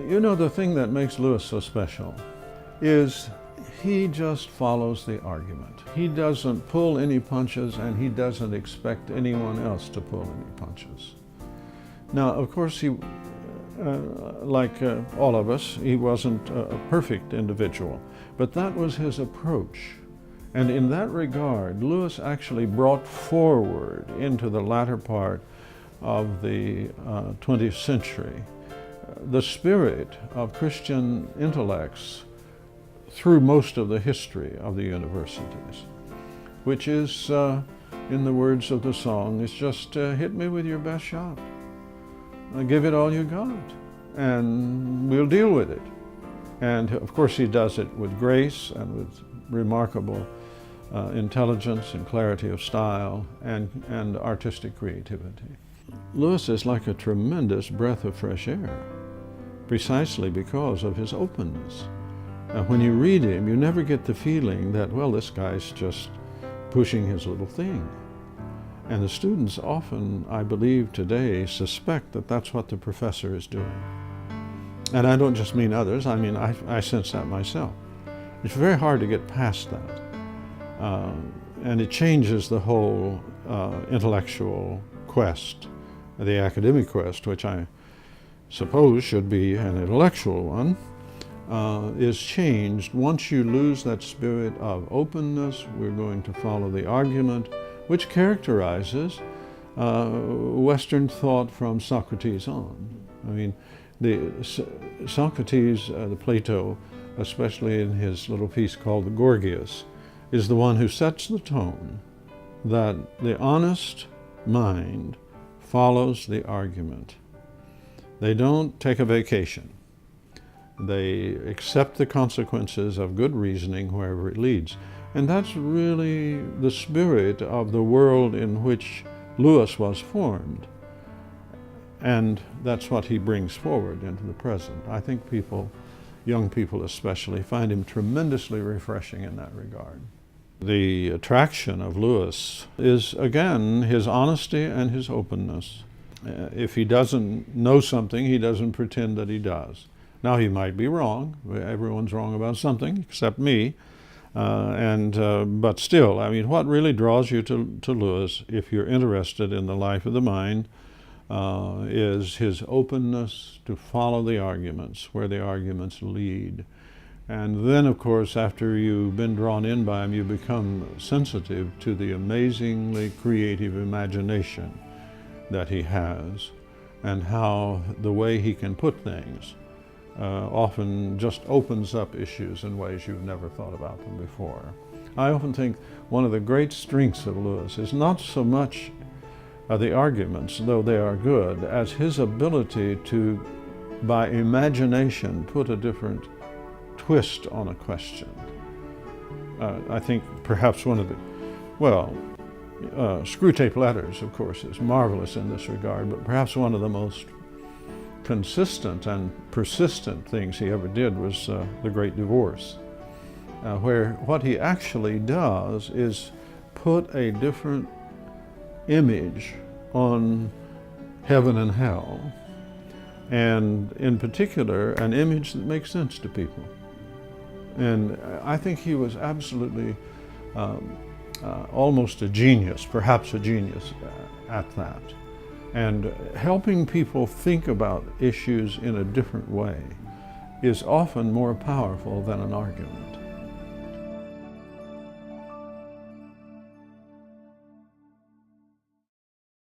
You know, the thing that makes Lewis so special is he just follows the argument. He doesn't pull any punches, and he doesn't expect anyone else to pull any punches. Now, of course, he, like all of us, he wasn't a perfect individual, but that was his approach. And in that regard, Lewis actually brought forward into the latter part of the 20th century the spirit of Christian intellects through most of the history of the universities, which is, in the words of the song, is just hit me with your best shot. Give it all you got, and we'll deal with it. And of course he does it with grace and with remarkable intelligence and clarity of style and artistic creativity. Lewis is like a tremendous breath of fresh air, precisely because of his openness. When you read him, you never get the feeling that, well, this guy's just pushing his little thing. And the students often, I believe today, suspect that that's what the professor is doing. And I don't just mean others, I mean, I sense that myself. It's very hard to get past that. And it changes the whole intellectual quest, the academic quest, which I suppose should be an intellectual one, is changed. Once you lose that spirit of openness, we're going to follow the argument, which characterizes Western thought from Socrates on. I mean, Socrates, the Plato, especially in his little piece called the Gorgias, is the one who sets the tone that the honest mind follows the argument. They don't take a vacation. They accept the consequences of good reasoning wherever it leads. And that's really the spirit of the world in which Lewis was formed. And that's what he brings forward into the present. I think people, young people especially, find him tremendously refreshing in that regard. The attraction of Lewis is, again, his honesty and his openness. If he doesn't know something, he doesn't pretend that he does. Now, he might be wrong. Everyone's wrong about something, except me. But still, I mean, what really draws you to Lewis, if you're interested in the life of the mind, is his openness to follow the arguments, where the arguments lead. And then, of course, after you've been drawn in by him, you become sensitive to the amazingly creative imagination that he has, and how the way he can put things often just opens up issues in ways you've never thought about them before. I often think one of the great strengths of Lewis is not so much the arguments, though they are good, as his ability to, by imagination, put a different twist on a question. I think perhaps one of the, well, Screwtape Letters, of course, is marvelous in this regard, but perhaps one of the most consistent and persistent things he ever did was The Great Divorce, where what he actually does is put a different image on heaven and hell, and in particular, an image that makes sense to people. And I think he was absolutely almost a genius, perhaps a genius at that. And helping people think about issues in a different way is often more powerful than an argument.